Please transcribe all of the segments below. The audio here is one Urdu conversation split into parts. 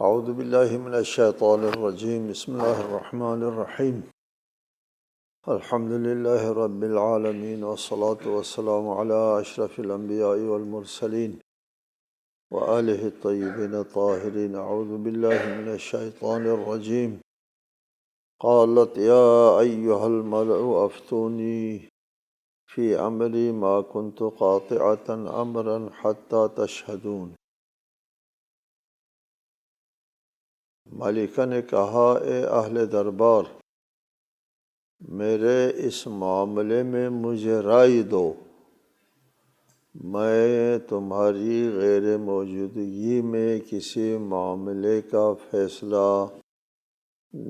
اعوذ باللہ من الشیطان الرجیم بسم اللہ الرحمن الرحیم الحمد للہ رب العالمین والصلاة والسلام علی اشرف الانبیاء والمرسلین وآلہ الطیبین الطاہرین اعوذ باللہ من الشیطان الرجیم قالت یا ایہا الملأ افتونی فی امری ما کنت قاطعتا امرا حتی تشہدون۔ ملکہ نے کہا، اے اہل دربار، میرے اس معاملے میں مجھے رائے دو، میں تمہاری غیر موجودگی میں کسی معاملے کا فیصلہ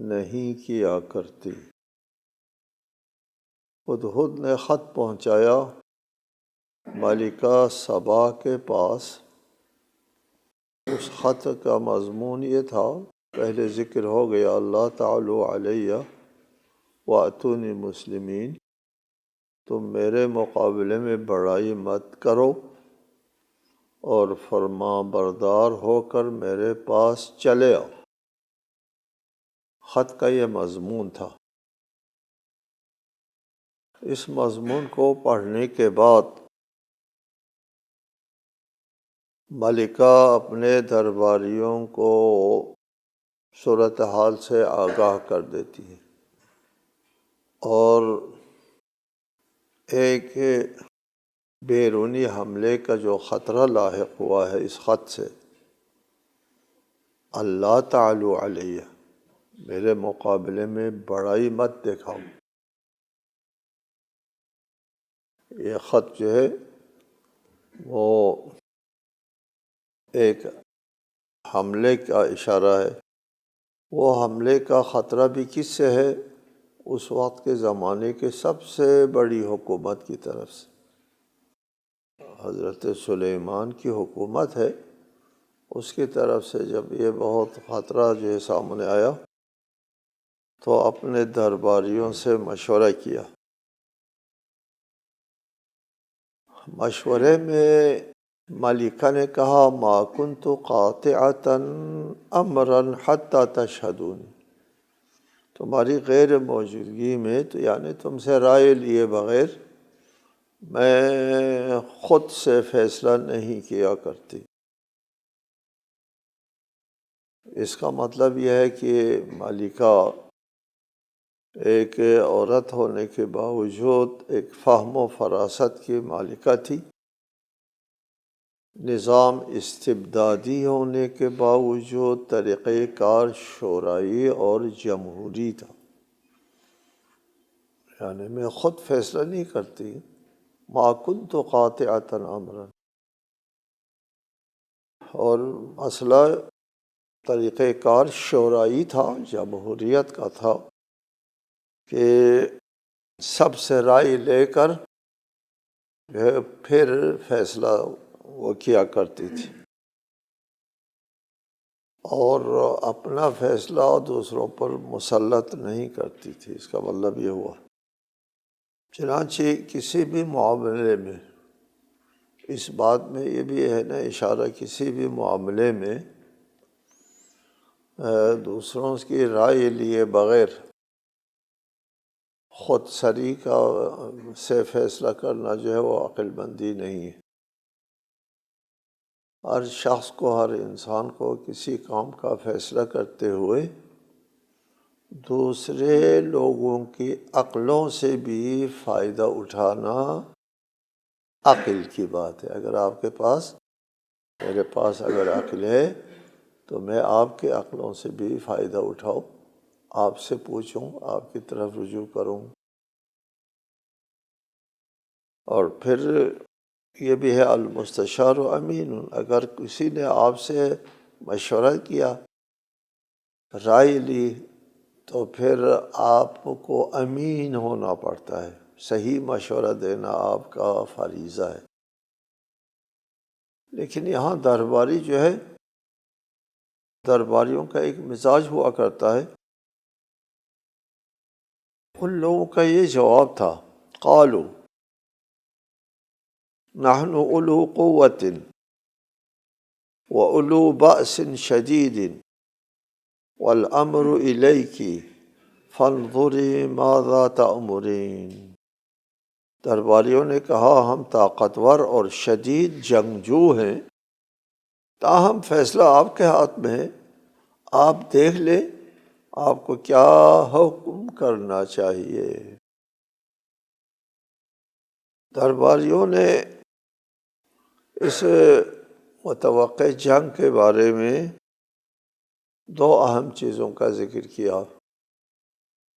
نہیں کیا کرتی۔ ہدہد نے خط پہنچایا ملکہ سبا کے پاس۔ اس خط کا مضمون یہ تھا، پہلے ذکر ہو گیا، اللہ تعالی علیہ واتونی مسلمین، تم میرے مقابلے میں بڑائی مت کرو اور فرما بردار ہو کر میرے پاس چلے آؤ۔ خط کا یہ مضمون تھا۔ اس مضمون کو پڑھنے کے بعد ملکہ اپنے درباریوں کو صورتحال سے آگاہ کر دیتی ہے، اور ایک بیرونی حملے کا جو خطرہ لاحق ہوا ہے اس خط سے، اللہ تعالی علیہ، میرے مقابلے میں بڑائی مت دکھاؤ۔ یہ خط جو ہے وہ ایک حملے کا اشارہ ہے۔ وہ حملے کا خطرہ بھی کس سے ہے؟ اس وقت کے زمانے کے سب سے بڑی حکومت کی طرف سے، حضرت سلیمان کی حکومت ہے، اس کی طرف سے جب یہ بہت خطرہ جو ہے سامنے آیا تو اپنے درباریوں سے مشورہ کیا۔ مشورے میں ملکہ نے کہا، ما کنت قاطعتا امرا حتی تشہدون، تمہاری غیر موجودگی میں، تو یعنی تم سے رائے لیے بغیر میں خود سے فیصلہ نہیں کیا کرتی۔ اس کا مطلب یہ ہے کہ ملکہ ایک عورت ہونے کے باوجود ایک فہم و فراست کی مالکہ تھی، نظام استبدادی ہونے کے باوجود طریقہ کار شورائی اور جمہوری تھا، یعنی میں خود فیصلہ نہیں کرتی۔ ما کنت قاطعتا امرا، اور مسئلہ طریقہ کار شورائی تھا، جمہوریت کا تھا، کہ سب سے رائے لے کر پھر فیصلہ وہ کیا کرتی تھی، اور اپنا فیصلہ دوسروں پر مسلط نہیں کرتی تھی۔ اس کا مطلب یہ ہوا۔ چنانچہ کسی بھی معاملے میں، اس بات میں یہ بھی ہے نا اشارہ، کسی بھی معاملے میں دوسروں کی رائے لیے بغیر خود سری سے فیصلہ کرنا جو ہے وہ عقل مندی نہیں ہے۔ ہر شخص کو، ہر انسان کو کسی کام کا فیصلہ کرتے ہوئے دوسرے لوگوں کی عقلوں سے بھی فائدہ اٹھانا عقل کی بات ہے۔ اگر آپ کے پاس، میرے پاس اگر عقل ہے تو میں آپ کے عقلوں سے بھی فائدہ اٹھاؤں، آپ سے پوچھوں، آپ کی طرف رجوع کروں۔ اور پھر یہ بھی ہے، المستشار امین، اگر کسی نے آپ سے مشورہ کیا، رائے لی، تو پھر آپ کو امین ہونا پڑتا ہے، صحیح مشورہ دینا آپ کا فریضہ ہے۔ لیکن یہاں درباری جو ہے، درباریوں کا ایک مزاج ہوا کرتا ہے۔ ان لوگوں کا یہ جواب تھا، قالوا نحن اولو قوة واولو بأس شدید والامر الیک فانظری ماذا تأمرین۔ درباریوں نے کہا ہم طاقتور اور شدید جنگجو ہیں، تاہم فیصلہ آپ کے ہاتھ میں ہے، آپ دیکھ لیں آپ کو کیا حکم کرنا چاہیے۔ درباریوں نے اس متوقع جنگ کے بارے میں دو اہم چیزوں کا ذکر کیا۔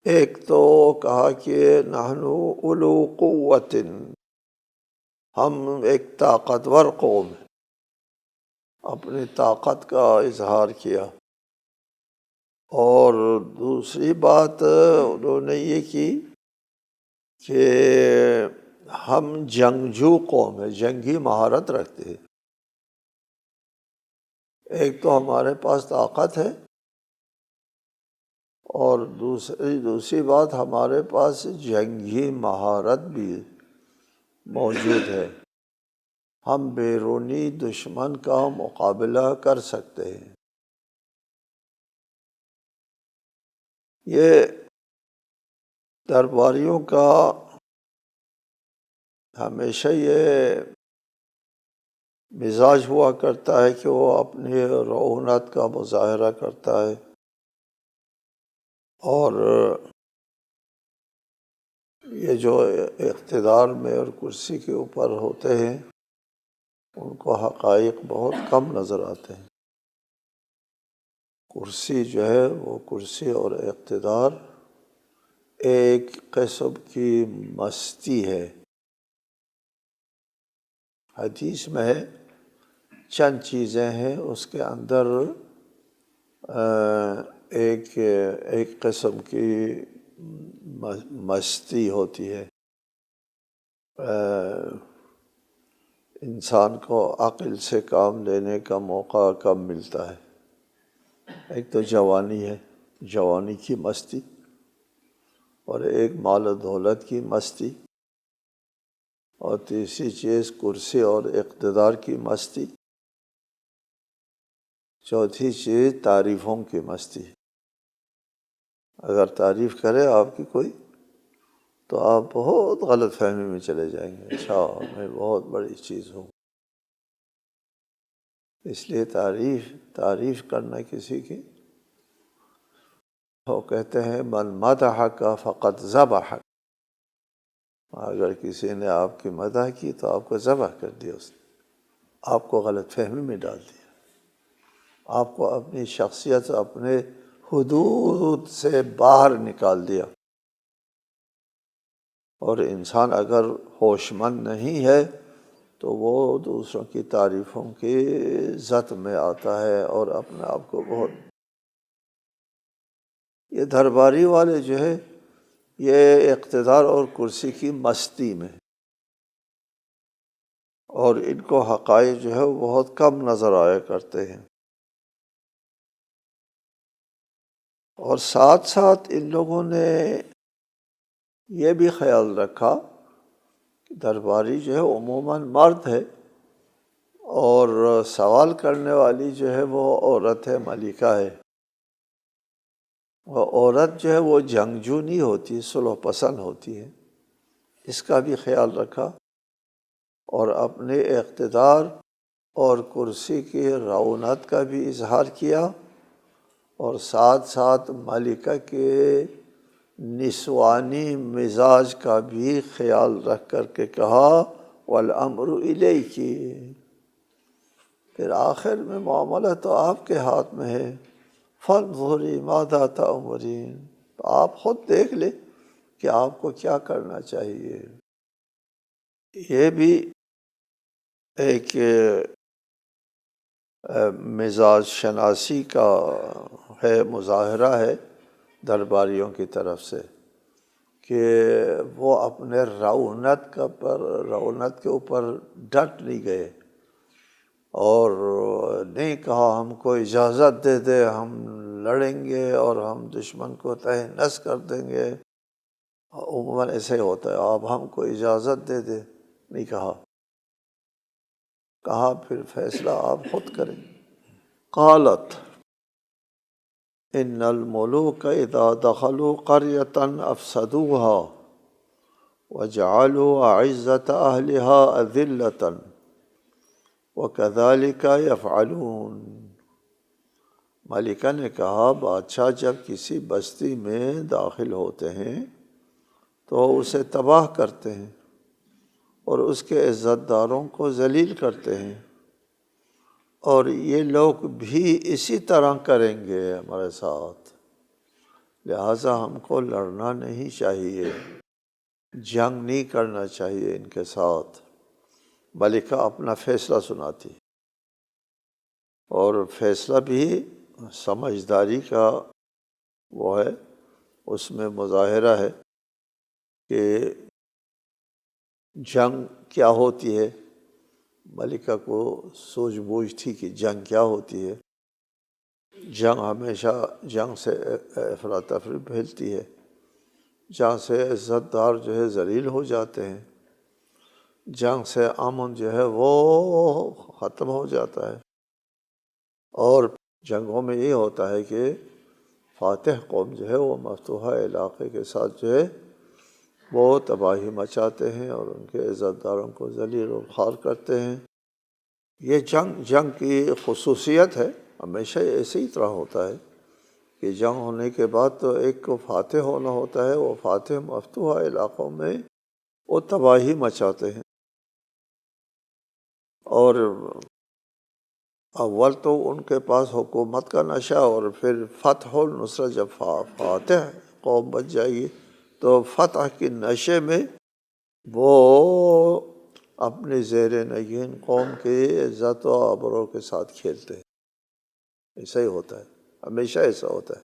ایک تو کہا کہ نحن اولو قوت، ہم ایک طاقتور قوم ہیں، اپنی طاقت کا اظہار کیا۔ اور دوسری بات انہوں نے یہ کی کہ ہم جنگجو قوم ہیں، جنگی مہارت رکھتے ہیں۔ ایک تو ہمارے پاس طاقت ہے، اور دوسری بات ہمارے پاس جنگی مہارت بھی موجود ہے، ہم بیرونی دشمن کا مقابلہ کر سکتے ہیں۔ یہ درباریوں کا ہمیشہ یہ مزاج ہوا کرتا ہے کہ وہ اپنی رعونت کا مظاہرہ کرتا ہے، اور یہ جو اقتدار میں اور کرسی کے اوپر ہوتے ہیں ان کو حقائق بہت کم نظر آتے ہیں۔ کرسی جو ہے وہ کرسی اور اقتدار ایک قسم کی مستی ہے۔ حدیث میں ہے چند چیزیں ہیں اس کے اندر ایک قسم کی مستی ہوتی ہے، انسان کو عقل سے کام لینے کا موقع کم ملتا ہے۔ ایک تو جوانی ہے، جوانی کی مستی، اور ایک مال و دولت کی مستی، اور تیسری چیز کرسی اور اقتدار کی مستی، چوتھی چیز تعریفوں کی مستی۔ اگر تعریف کرے آپ کی کوئی تو آپ بہت غلط فہمی میں چلے جائیں گے، اچھا میں بہت بڑی چیز ہوں۔ اس لیے تعریف کرنا کسی کی، وہ کہتے ہیں من مدحک فقد ذبحک، اگر کسی نے آپ کی مدح کی تو آپ کو ذبح کر دیا، اس نے آپ کو غلط فہمی میں ڈال دیا، آپ کو اپنی شخصیت اپنے حدود سے باہر نکال دیا۔ اور انسان اگر ہوش مند نہیں ہے تو وہ دوسروں کی تعریفوں کی زد میں آتا ہے اور اپنے آپ کو بہت، یہ درباری والے جو ہے یہ اقتدار اور کرسی کی مستی میں، اور ان کو حقائق جو ہے وہ بہت کم نظر آیا کرتے ہیں۔ اور ساتھ ساتھ ان لوگوں نے یہ بھی خیال رکھا کہ درباری جو ہے عموماً مرد ہے، اور سوال کرنے والی جو ہے وہ عورت ہے، ملکہ ہے۔ وہ عورت جو ہے وہ جنگجو نہیں ہوتی، صلح پسند ہوتی ہے، اس کا بھی خیال رکھا، اور اپنے اقتدار اور کرسی کی رعونت کا بھی اظہار کیا، اور ساتھ ساتھ ملکہ کے نسوانی مزاج کا بھی خیال رکھ کر کے کہا والامر الیک، پھر آخر میں معاملہ تو آپ کے ہاتھ میں ہے، فانظری ماذا تأمرین، تو آپ خود دیکھ لیں کہ آپ کو کیا کرنا چاہیے۔ یہ بھی ایک مزاج شناسی کا ہے، مظاہرہ ہے درباریوں کی طرف سے، کہ وہ اپنے رعونت کے اوپر ڈٹ نہیں گئے، اور نہیں کہا ہم کو اجازت دے دے ہم لڑیں گے اور ہم دشمن کو تہہ نس کر دیں گے۔ عموماً ایسے ہی ہوتا ہے، آپ ہم کو اجازت دے دے، نہیں کہا پھر فیصلہ آپ خود کریں۔ قالت ان الملوک اذا دخلوا قریة افسدوها وجعلوا اعزة اہلها اذلة وکذلک یفعلون۔ ملکہ نے کہا بادشاہ جب کسی بستی میں داخل ہوتے ہیں تو اسے تباہ کرتے ہیں اور اس کے عزت داروں کو ذلیل کرتے ہیں، اور یہ لوگ بھی اسی طرح کریں گے ہمارے ساتھ، لہٰذا ہم کو لڑنا نہیں چاہیے، جنگ نہیں کرنا چاہیے ان کے ساتھ۔ ملکہ اپنا فیصلہ سناتی، اور فیصلہ بھی سمجھداری کا وہ ہے، اس میں مظاہرہ ہے کہ جنگ کیا ہوتی ہے۔ ملکہ کو سوجھ بوجھ تھی کہ جنگ کیا ہوتی ہے۔ جنگ ہمیشہ جنگ سے افراتفری پھیلتی ہے، جنگ سے عزت دار جو ہے ذلیل ہو جاتے ہیں، جنگ سے امن جو ہے وہ ختم ہو جاتا ہے، اور جنگوں میں یہ ہوتا ہے کہ فاتح قوم جو ہے وہ مفتوحہ علاقے کے ساتھ جو ہے وہ تباہی مچاتے ہیں اور ان کے عزت داروں کو ذلیل و خوار کرتے ہیں۔ یہ جنگ کی خصوصیت ہے، ہمیشہ اسی طرح ہوتا ہے کہ جنگ ہونے کے بعد تو ایک کو فاتح ہونا ہوتا ہے، وہ فاتح مفتوحہ علاقوں میں وہ تباہی مچاتے ہیں، اور اول تو ان کے پاس حکومت کا نشہ، اور پھر فتح و نصرت، جب فاتح قوم بچ جائے گی تو فتح کے نشے میں وہ اپنے زیر نگین قوم کی عزت و آبرو کے ساتھ کھیلتے ہیں۔ ایسا ہی ہوتا ہے، ہمیشہ ایسا ہوتا ہے۔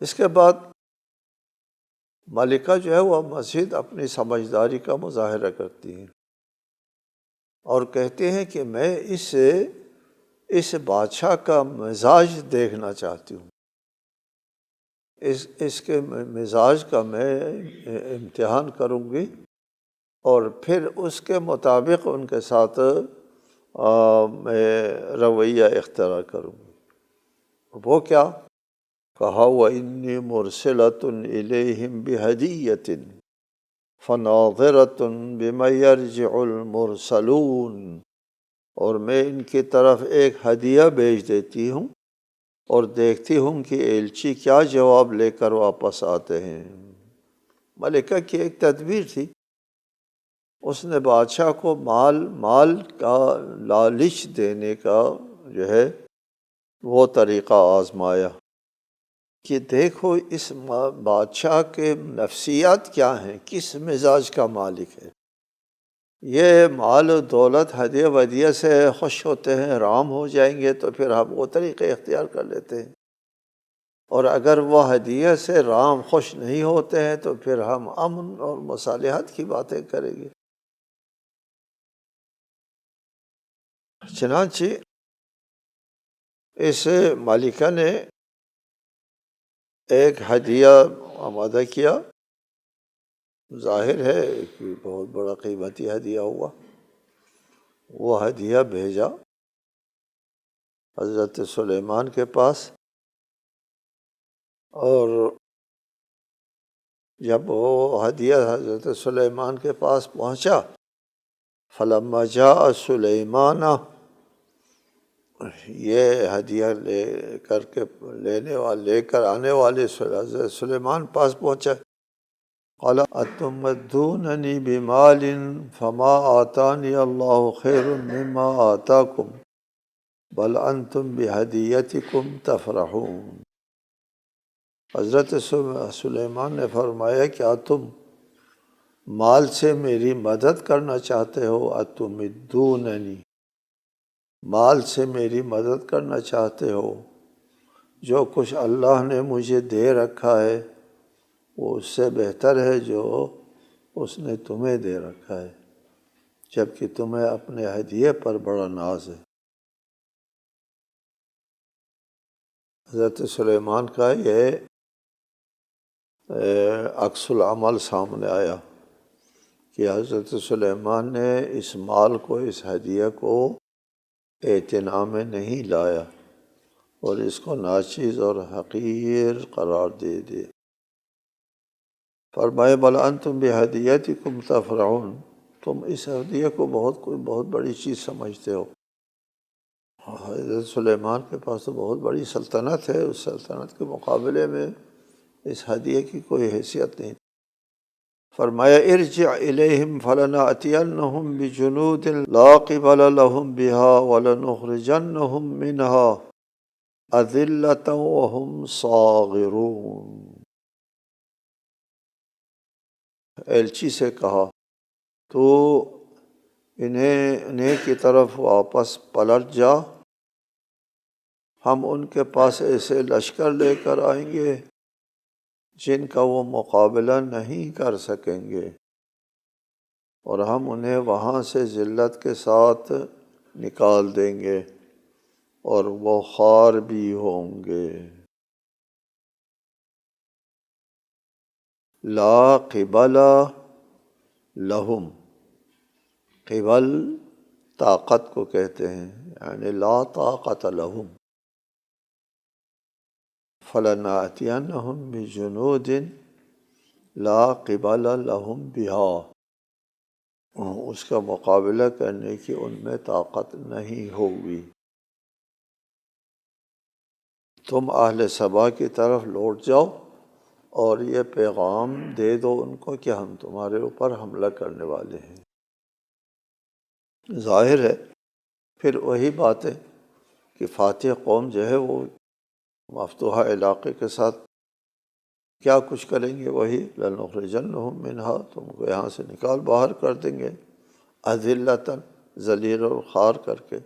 اس کے بعد ملکہ جو ہے وہ مزید اپنی سمجھداری کا مظاہرہ کرتی ہیں اور کہتے ہیں کہ میں اس بادشاہ کا مزاج دیکھنا چاہتی ہوں، اس کے مزاج کا میں امتحان کروں گی، اور پھر اس کے مطابق ان کے ساتھ میں رویہ اختیار کروں گی۔ وہ کیا کہا؟ وَإِنِّي مُرْسِلَةٌ إِلَيْهِمْ بِهَدِيَّةٍ فَنَاظِرَةٌ بِمَا يَرْجِعُ الْمُرْسَلُونَ، اور میں ان کی طرف ایک ہدیہ بھیج دیتی ہوں اور دیکھتی ہوں کہ ایلچی کیا جواب لے کر واپس آتے ہیں۔ ملکہ کی ایک تدبیر تھی، اس نے بادشاہ کو مال کا لالچ دینے کا جو ہے وہ طریقہ آزمایا کہ دیکھو اس بادشاہ کے نفسیات کیا ہیں، کس مزاج کا مالک ہے۔ یہ مال و دولت ہدیہ ودیہ سے خوش ہوتے ہیں، رام ہو جائیں گے تو پھر ہم وہ طریقے اختیار کر لیتے ہیں، اور اگر وہ ہدیہ سے رام خوش نہیں ہوتے ہیں تو پھر ہم امن اور مصالحت کی باتیں کریں گے۔ چنانچہ اس ملکہ نے ایک ہدیہ آمادہ کیا، ظاہر ہے کہ بہت بڑا قیمتی ہدیہ ہوا۔ وہ ہدیہ بھیجا حضرت سلیمان کے پاس، اور جب وہ ہدیہ حضرت سلیمان کے پاس پہنچا، فلما جاء سلیمان، یہ ہدیہ لے کر آنے والے حضرت سلیمان پاس پہنچا، قال اتمدوننی بمال فما آتانی اللہ خیر مما آتاکم بل انتم بہدیتکم تفرحون۔ حضرت سلیمان نے فرمایا کیا تم مال سے میری مدد کرنا چاہتے ہو؟ اتمدوننی، مال سے میری مدد کرنا چاہتے ہو؟ جو کچھ اللہ نے مجھے دے رکھا ہے وہ اس سے بہتر ہے جو اس نے تمہیں دے رکھا ہے، جبکہ تمہیں اپنے ہدیے پر بڑا ناز ہے۔ حضرت سلیمان کا یہ عکس العمل سامنے آیا کہ حضرت سلیمان نے اس مال کو، اس ہدیہ کو اعتنا میں نہیں لایا، اور اس کو ناچیز اور حقیر قرار دے دے۔ فرمائے بل انتم بہدیتکم تفرحون، تم اس ہدیہ کو کوئی بہت بڑی چیز سمجھتے ہو۔ حضرت سلیمان کے پاس تو بہت بڑی سلطنت ہے، اس سلطنت کے مقابلے میں اس ہدیہ کی کوئی حیثیت نہیں۔ فرمایا ارجع الیہم فلنأتینہم بجنود لا قبل لہم بہا ولنخرجنہم منہا اذلۃ وہم صاغرون۔ ایلچی سے کہا تو انہیں کی طرف واپس پلٹ جا، ہم ان کے پاس ایسے لشکر لے کر آئیں گے جن کا وہ مقابلہ نہیں کر سکیں گے، اور ہم انہیں وہاں سے ذلت کے ساتھ نکال دیں گے اور وہ خوار بھی ہوں گے۔ لا قبل لہم، قبل طاقت کو کہتے ہیں، یعنی لا طاقت لہم۔ فلنأتینہم بجنود لا قبل لہم بہا، اس کا مقابلہ کرنے کی ان میں طاقت نہیں ہوگی۔ تم اہل سبا کی طرف لوٹ جاؤ اور یہ پیغام دے دو ان کو کہ ہم تمہارے اوپر حملہ کرنے والے ہیں۔ ظاہر ہے پھر وہی بات ہے کہ فاتح قوم جو ہے وہ مفتوحہ علاقے کے ساتھ کیا کچھ کریں گے، وہی لنخرجنہم منہا، تم کو یہاں سے نکال باہر کر دیں گے، اذلۃ، ذلیل اور خوار کر کے۔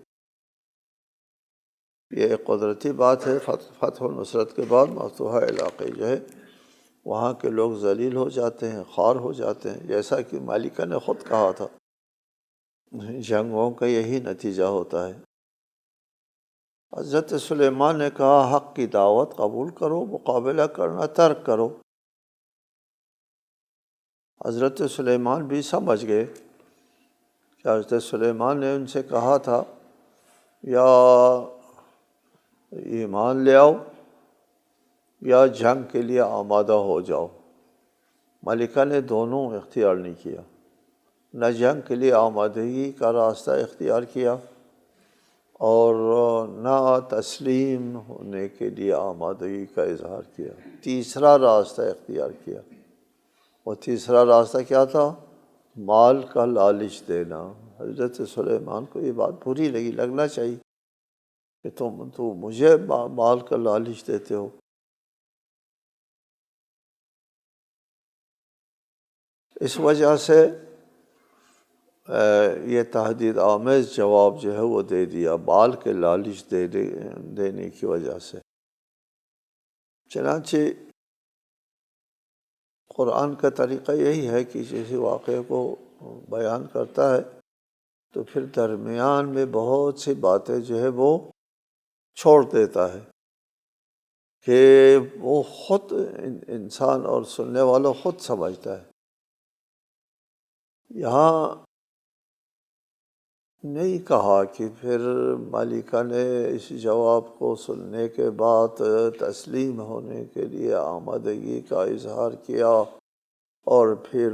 یہ ایک قدرتی بات ہے، فتح و نصرت کے بعد مفتوحہ علاقے جو ہے وہاں کے لوگ ذلیل ہو جاتے ہیں، خوار ہو جاتے ہیں، جیسا کہ مالکہ نے خود کہا تھا، جنگوں کا یہی نتیجہ ہوتا ہے۔ حضرت سلیمان نے کہا حق کی دعوت قبول کرو، مقابلہ کرنا ترک کرو۔ حضرت سلیمان بھی سمجھ گئے کہ حضرت سلیمان نے ان سے کہا تھا یا ایمان لے آؤ یا جنگ کے لیے آمادہ ہو جاؤ۔ ملکہ نے دونوں اختیار نہیں کیا، نہ جنگ کے لیے آمادگی کا راستہ اختیار کیا اور نہ تسلیم ہونے کے لیے آمادگی کا اظہار کیا، تیسرا راستہ اختیار کیا۔ وہ تیسرا راستہ کیا تھا؟ مال کا لالچ دینا۔ حضرت سلیمان کو یہ بات بری لگی، لگنا چاہیے کہ تم مجھے مال کا لالچ دیتے ہو۔ اس وجہ سے یہ تہدید آمیز جواب جو ہے وہ دے دیا، مال کے لالچ دینے کی وجہ سے۔ چنانچہ قرآن کا طریقہ یہی ہے کہ کسی واقعے کو بیان کرتا ہے تو پھر درمیان میں بہت سی باتیں جو ہے وہ چھوڑ دیتا ہے کہ وہ خود انسان اور سننے والا خود سمجھتا ہے۔ یہاں نہیں کہا کہ پھر مالکہ نے اس جواب کو سننے کے بعد تسلیم ہونے کے لیے آمادگی کا اظہار کیا اور پھر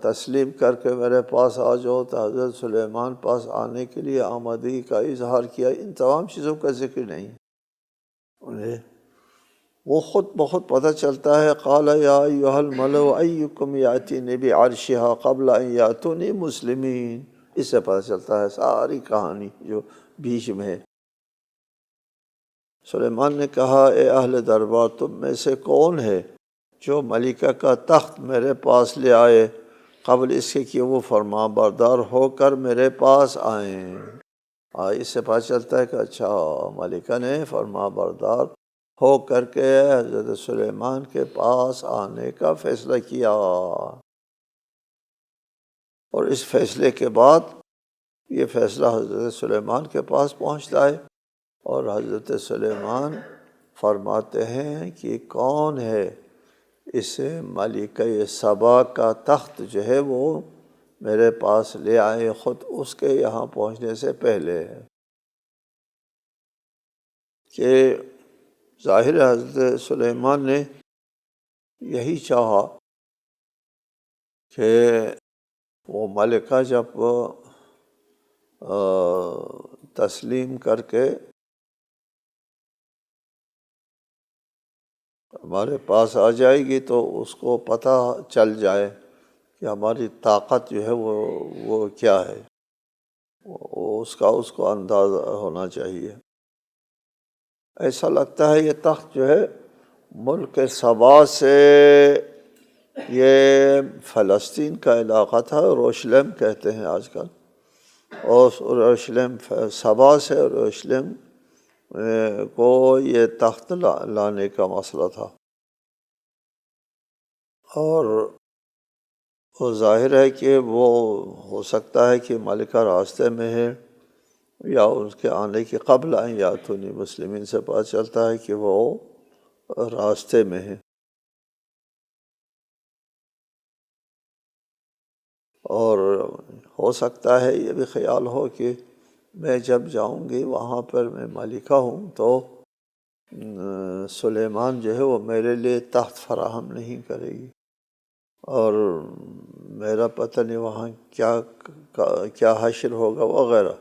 تسلیم کر کے میرے پاس آ جاؤ، تو حضرت سلیمان پاس آنے کے لیے آمادگی کا اظہار کیا۔ ان تمام چیزوں کا ذکر نہیں انہیں، وہ خود بخود پتہ چلتا ہے۔ قال یا ایھا الملأ ایکم یأتینی بعرشھا قبل ان یأتونی مسلمین، اس سے پتہ چلتا ہے ساری کہانی جو بیچ میں ہے۔ سلیمان نے کہا اے اہل دربار، تم میں سے کون ہے جو ملکہ کا تخت میرے پاس لے آئے قبل اس کے کہ وہ فرما بردار ہو کر میرے پاس آئیں۔ اس سے پتہ چلتا ہے کہ اچھا ملکہ نے فرما بردار ہو کر کے حضرت سلیمان کے پاس آنے کا فیصلہ کیا، اور اس فیصلے کے بعد یہ فیصلہ حضرت سلیمان کے پاس پہنچتا ہے، اور حضرت سلیمان فرماتے ہیں کہ کون ہے اس ملکہ سبا کا تخت جو ہے وہ میرے پاس لے آئے خود اس کے یہاں پہنچنے سے پہلے۔ کہ ظاہر حضرت سلیمان نے یہی چاہا کہ وہ ملکہ جب تسلیم کر کے ہمارے پاس آ جائے گی تو اس کو پتہ چل جائے کہ ہماری طاقت جو ہے وہ کیا ہے، اس کو اندازہ ہونا چاہیے۔ ایسا لگتا ہے یہ تخت جو ہے ملک سبا سے، یہ فلسطین کا علاقہ تھا، یروشلم کہتے ہیں آج کل، اور یروشلم سبا سے یروشلم کو یہ تخت لانے کا مسئلہ تھا، اور وہ ظاہر ہے کہ وہ ہو سکتا ہے کہ ملکہ راستے میں ہے، یا اس کے آنے کے قبل ان یاتونی مسلمین سے پتہ چلتا ہے کہ وہ راستے میں ہے، اور ہو سکتا ہے یہ بھی خیال ہو کہ میں جب جاؤں گی وہاں پر میں ملکہ ہوں تو سلیمان جو ہے وہ میرے لیے تخت فراہم نہیں کرے گی، اور میرا پتہ نہیں وہاں کیا حشر ہوگا وغیرہ،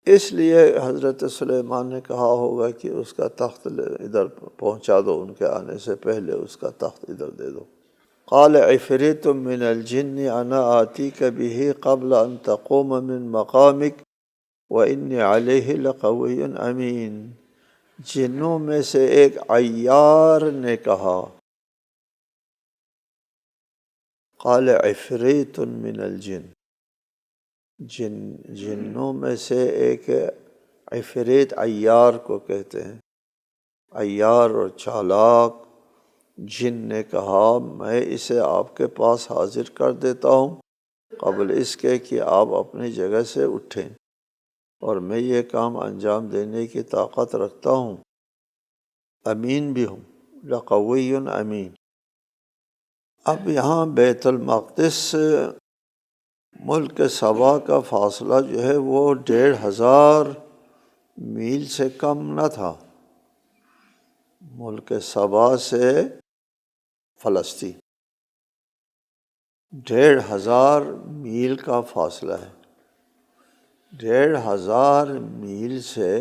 اس لیے حضرت سلیمان نے کہا ہوگا کہ اس کا تخت ادھر پہنچا دو، ان کے آنے سے پہلے اس کا تخت ادھر دے دو۔ قال عفریت من الجن انا آتیک بہ قبل ان تقوم من مقامک وانی علیہ لقوی امین، جنوں میں سے ایک عیار نے کہا، قال عفریت من الجن، جنوں میں سے ایک عفریت، عیار کو کہتے ہیں، عیار اور چالاک جن نے کہا میں اسے آپ کے پاس حاضر کر دیتا ہوں قبل اس کے کہ آپ اپنی جگہ سے اٹھیں، اور میں یہ کام انجام دینے کی طاقت رکھتا ہوں، امین بھی ہوں، لقوی امین۔ اب یہاں بیت المقدس ملک سبا کا فاصلہ جو ہے وہ 1500 میل سے کم نہ تھا، ملک سبا سے فلسطین 1500 میل کا فاصلہ ہے، 1500 میل سے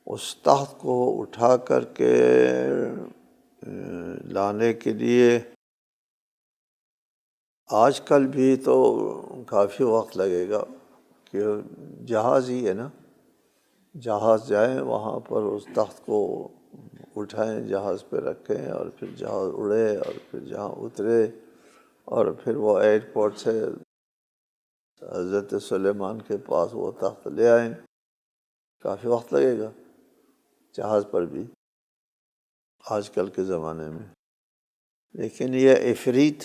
اس تخت کو اٹھا کر کے لانے کے لیے آج کل بھی تو کافی وقت لگے گا، کہ جہاز ہی ہے نا، جہاز جائیں وہاں پر اس تخت کو اٹھائیں، جہاز پہ رکھیں، اور پھر جہاز اڑے، اور پھر جہاں اترے، اور پھر وہ ایئرپورٹ سے حضرت سلیمان کے پاس وہ تخت لے آئیں، کافی وقت لگے گا جہاز پر بھی آج کل کے زمانے میں۔ لیکن یہ عفریت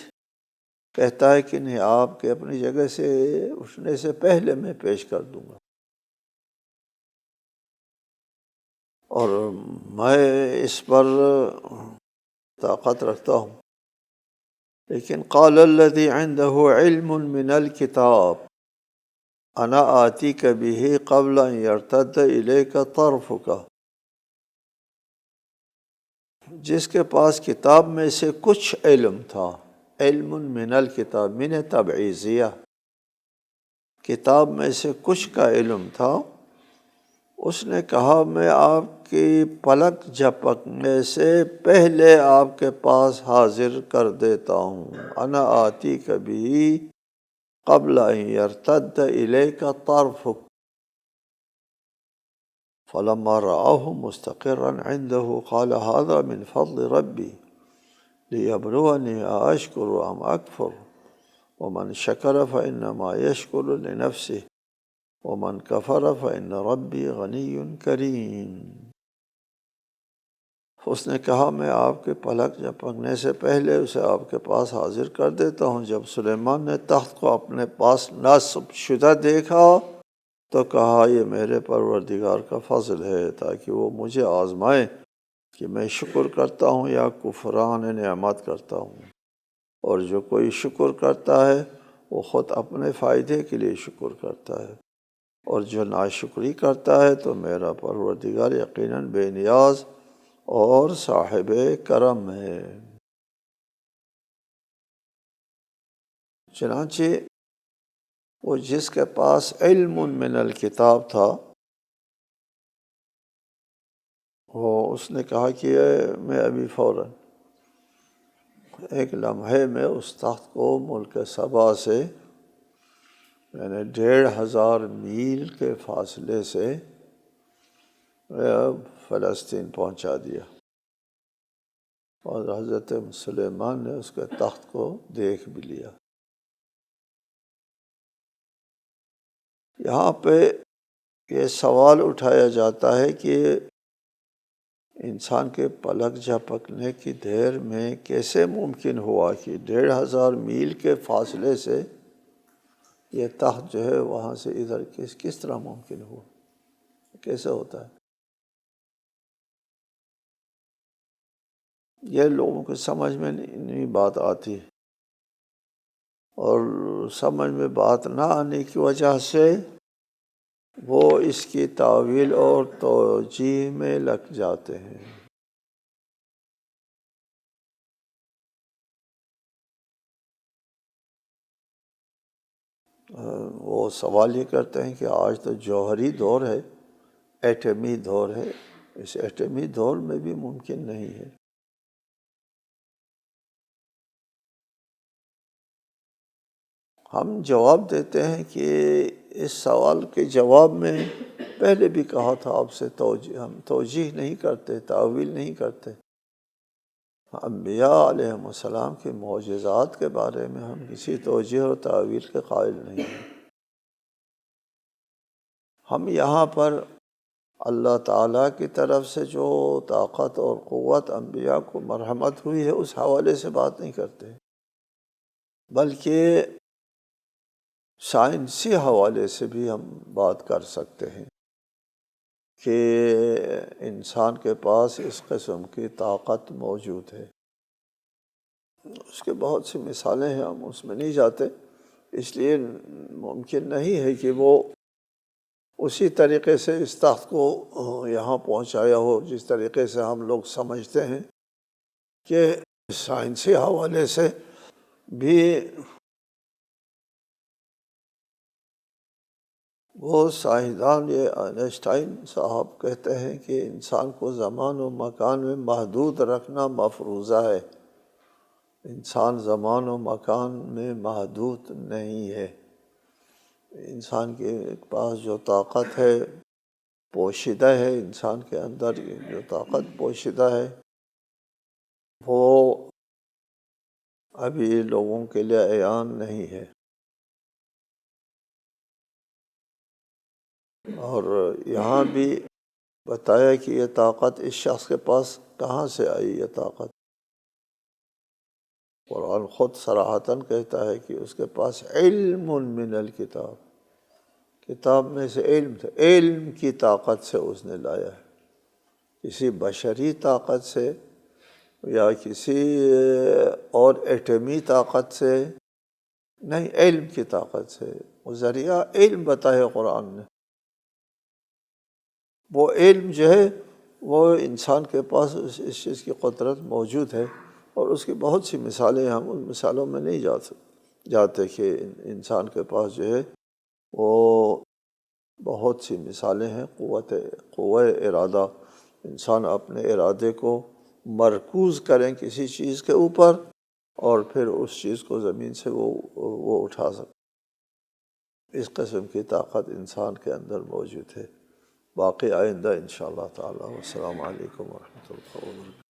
کہتا ہے کہ نہیں، آپ کے اپنی جگہ سے اٹھنے سے پہلے میں پیش کر دوں گا، اور میں اس پر طاقت رکھتا ہوں۔ لیکن قال الذی عنده علم من الکتاب انا آتیک بہ قبل ان یرتد الیک طرفک، جس کے پاس کتاب میں سے کچھ علم تھا، علم من الکتاب من تبعیضیہ، کتاب میں سے کچھ کا علم تھا، اس نے کہا میں آپ کی پلک جھپکنے سے پہلے آپ کے پاس حاضر کر دیتا ہوں، انا آتیک بہ قبل ان یرتد الیک طرفک، فلما رآہ مستقرا عنده قال هذا من فضل ربی لیبلونی أشکر ام اکفر ومن شکر فإنما یشکر لنفسه ومن کفر فإن ربی غنی کریم۔ اس نے کہا میں آپ کے پلک جھپکنے سے پہلے اسے آپ کے پاس حاضر کر دیتا ہوں۔ جب سلیمان نے تخت کو اپنے پاس نصب شدہ دیکھا تو کہا یہ میرے پروردگار کا فضل ہے، تاکہ وہ مجھے آزمائے کہ میں شکر کرتا ہوں یا کفران نعمت کرتا ہوں، اور جو کوئی شکر کرتا ہے وہ خود اپنے فائدے کے لیے شکر کرتا ہے، اور جو ناشکری کرتا ہے تو میرا پروردگار یقیناً بے نیاز اور صاحب کرم ہے۔ چنانچہ وہ جس کے پاس علم من الکتاب تھا، وہ اس نے کہا کہ میں ابھی فوراً ایک لمحے میں اس تخت کو ملک سبا سے، یعنی 1500 میل کے فاصلے سے فلسطین پہنچا دیا، اور حضرت سلیمان نے اس کے تخت کو دیکھ بھی لیا۔ یہاں پہ یہ سوال اٹھایا جاتا ہے کہ انسان کے پلک جھپکنے کی دیر میں کیسے ممکن ہوا کہ 1500 میل کے فاصلے سے یہ تخت جو ہے وہاں سے ادھر کس طرح ممکن ہوا، کیسے ہوتا ہے؟ یہ لوگوں کو سمجھ میں نہیں بات آتی، اور سمجھ میں بات نہ آنے کی وجہ سے وہ اس کی تاویل اور توجیہ میں لگ جاتے ہیں۔ وہ سوال یہ کرتے ہیں کہ آج تو جوہری دور ہے، ایٹمی دور ہے، اس ایٹمی دور میں بھی ممکن نہیں ہے۔ ہم جواب دیتے ہیں کہ اس سوال کے جواب میں پہلے بھی کہا تھا آپ سے، ہم توجیہ نہیں کرتے، تاویل نہیں کرتے۔ انبیاء علیہ السلام کے معجزات کے بارے میں ہم کسی توجیہ اور تاویل کے قائل نہیں ہیں۔ ہم یہاں پر اللہ تعالیٰ کی طرف سے جو طاقت اور قوت انبیاء کو مرحمت ہوئی ہے اس حوالے سے بات نہیں کرتے، بلکہ سائنسی حوالے سے بھی ہم بات کر سکتے ہیں کہ انسان کے پاس اس قسم کی طاقت موجود ہے۔ اس کے بہت سی مثالیں ہیں، ہم اس میں نہیں جاتے، اس لیے ممکن نہیں ہے کہ وہ اسی طریقے سے اس تخت کو یہاں پہنچایا ہو جس طریقے سے ہم لوگ سمجھتے ہیں کہ سائنسی حوالے سے بھی وہ سائنسدان، یہ آئنسٹائن صاحب کہتے ہیں کہ انسان کو زمان و مکان میں محدود رکھنا مفروضہ ہے۔ انسان زمان و مکان میں محدود نہیں ہے۔ انسان کے پاس جو طاقت ہے پوشیدہ ہے، انسان کے اندر جو طاقت پوشیدہ ہے وہ ابھی لوگوں کے لیے عیان نہیں ہے۔ اور یہاں بھی بتایا کہ یہ طاقت اس شخص کے پاس کہاں سے آئی۔ یہ طاقت قرآن خود صراحتاً کہتا ہے کہ اس کے پاس علم من الکتاب، کتاب میں سے علم تھا، علم کی طاقت سے اس نے لایا ہے، کسی بشری طاقت سے یا کسی اور ایٹمی طاقت سے نہیں، علم کی طاقت سے۔ وہ ذریعہ علم بتایا قرآن نے۔ وہ علم جو ہے وہ انسان کے پاس اس چیز کی قدرت موجود ہے، اور اس کی بہت سی مثالیں، ہم ان مثالوں میں نہیں جاتے کہ انسان کے پاس جو ہے وہ بہت سی مثالیں ہیں۔ قوہ ارادہ، انسان اپنے ارادے کو مرکوز کریں کسی چیز کے اوپر اور پھر اس چیز کو زمین سے وہ اٹھا سکے، اس قسم کی طاقت انسان کے اندر موجود ہے۔ باقی آئندہ انشاءاللہ تعالی۔ والسلام علیکم ورحمۃ اللہ وبرکاتہ۔